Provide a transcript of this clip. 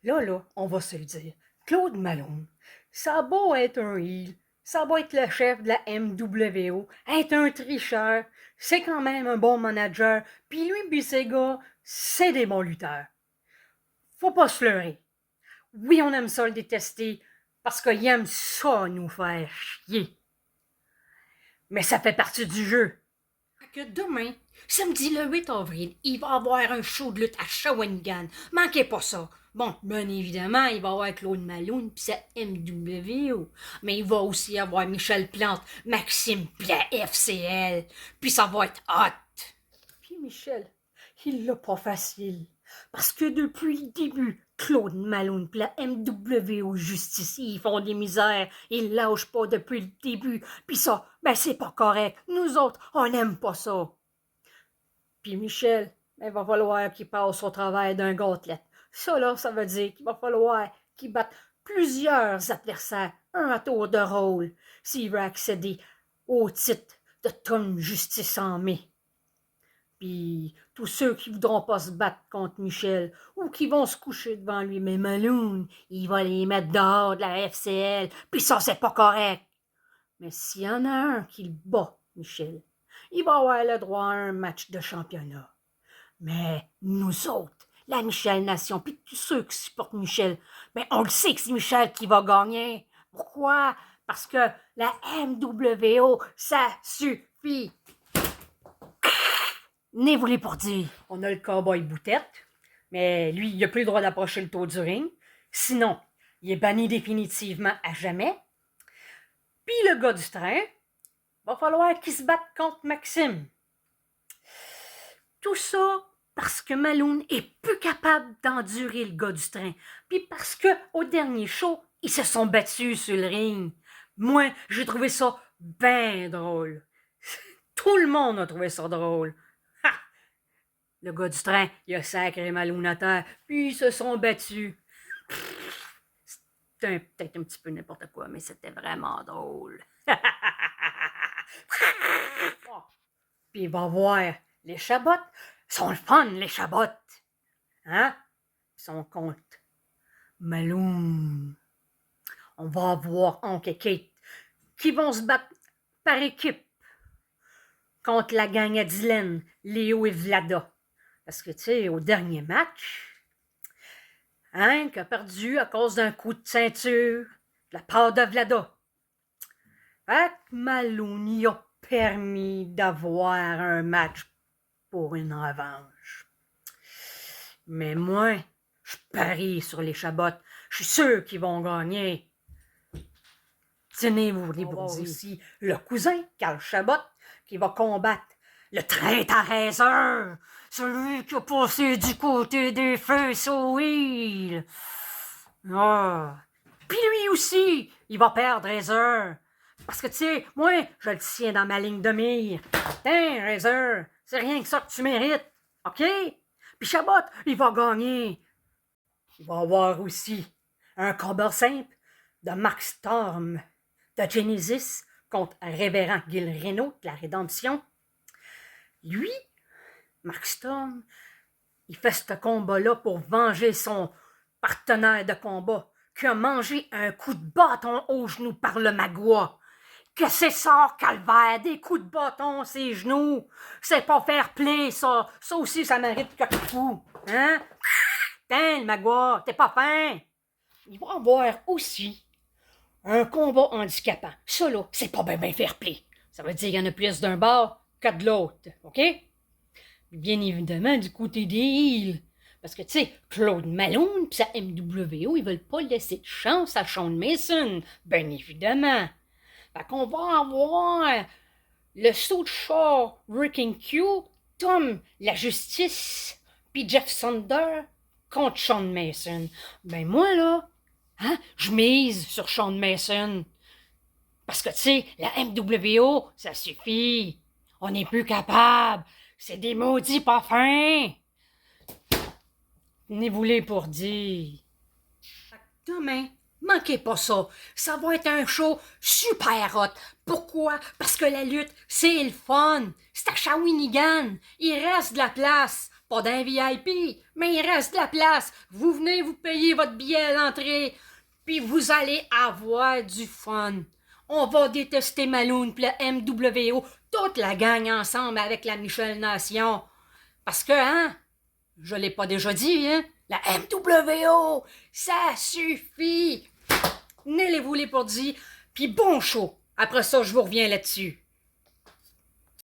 Là, on va se le dire. Claude Malone, ça a beau être un heel, ça a beau être le chef de la MWO, être un tricheur, c'est quand même un bon manager, puis lui pis ses gars, c'est des bons lutteurs. Faut pas se leurrer. Oui, on aime ça le détester, parce qu'il aime ça nous faire chier. Mais ça fait partie du jeu. Que demain, samedi le 8 avril, il va y avoir un show de lutte à Shawinigan. Manquez pas ça. Bon, bien évidemment, il va y avoir Claude Malone pis sa MWO. Mais il va aussi y avoir Michel Plante, Maxime pis la FCL. Puis ça va être hot. Puis Michel, il l'a pas facile. Parce que depuis le début, Claude Malone pis la MWO Justice, ils font des misères. Ils lâchent pas depuis le début. Puis ça, ben c'est pas correct. Nous autres, on n'aime pas ça. Puis Michel, ben, il va falloir qu'il passe au travail d'un gâtelet. Ça, là, ça veut dire qu'il va falloir qu'il batte plusieurs adversaires, un à tour de rôle, s'il veut accéder au titre de Tom Justice en mai. Puis tous ceux qui voudront pas se battre contre Michel ou qui vont se coucher devant lui, mais Malone, il va les mettre dehors de la FCL, puis ça, c'est pas correct. Mais s'il y en a un qui le bat, Michel, il va avoir le droit à un match de championnat. Mais nous autres, la Michel Nation, puis tous ceux qui supportent Michel, ben on le sait que c'est Michel qui va gagner. Pourquoi? Parce que la MWO, ça suffit. Né voulez pour dire. On a le cowboy Boutette, mais lui, il n'a plus le droit d'approcher le tour du ring. Sinon, il est banni définitivement à jamais. Puis le gars du train, va falloir qu'il se batte contre Maxime. Tout ça parce que Malone est plus capable d'endurer le gars du train. Puis parce que au dernier show, ils se sont battus sur le ring. Moi, j'ai trouvé ça ben drôle. Tout le monde a trouvé ça drôle. Ha! Le gars du train, il a sacré Malone à terre, puis ils se sont battus. C'était peut-être un petit peu n'importe quoi, mais c'était vraiment drôle. Puis il va voir les chabottes. Sont le fun, les chabottes. Hein? Ils sont contre Malone. On va avoir Hank et Kate qui vont se battre par équipe contre la gang à Dylan, Léo et Vlada. Parce que, tu sais, au dernier match, Hank a perdu à cause d'un coup de ceinture de la part de Vlada. Fait que Malone y a permis d'avoir un match pour une revanche. Mais moi, je parie sur les chabottes. Je suis sûr qu'ils vont gagner. Tenez-vous les bourdiers. Aussi le cousin, Carl Chabot, qui va combattre le traître-raiseur, celui qui a passé du côté des feux sur île. Ah. Puis lui aussi, il va perdre Razor. Parce que, tu sais, moi, je le tiens dans ma ligne de mire. Tiens, Razor, c'est rien que ça que tu mérites. OK? Puis Chabot, il va gagner. Il va avoir aussi un combat simple de Mark Storm de Genesis contre Révérend Gil Reno de la Rédemption. Lui, Mark Storm, il fait ce combat-là pour venger son partenaire de combat qui a mangé un coup de bâton au genou par le magua. Que c'est ça, calvaire, des coups de bâton ses genoux. C'est pas fair play, ça. Ça aussi, ça mérite quelque fou. Hein? Tiens, le magua, t'es pas fin. Il va avoir aussi un combat handicapant. Ça, là, c'est pas bien fair play. Ça veut dire qu'il y en a plus d'un bord que de l'autre. OK? Bien évidemment, du côté des heels. Parce que, tu sais, Claude Malone pis sa MWO, ils veulent pas laisser de chance à Sean Mason. Bien évidemment. Fait qu'on va avoir le South Shore Wrecking Q, Tom la Justice, puis Jeff Sander contre Sean Mason. Ben moi, là, hein, je mise sur Sean Mason. Parce que, tu sais, la MWO, ça suffit. On n'est plus capable. C'est des maudits pas fins. Tenez-vous-les pour dire. Demain, manquez pas ça. Ça va être un show super hot. Pourquoi? Parce que la lutte, c'est le fun. C'est à Shawinigan. Il reste de la place. pas d'un VIP, mais il reste de la place. Vous venez vous payer votre billet à l'entrée, puis vous allez avoir du fun. On va détester Maloune pis le MWO, toute la gang ensemble avec la Michel Nation. Parce que, hein, je l'ai pas déjà dit, hein, la MWO, ça suffit. N'allez-vous les pour dire, puis bon show. Après ça, je vous reviens là-dessus.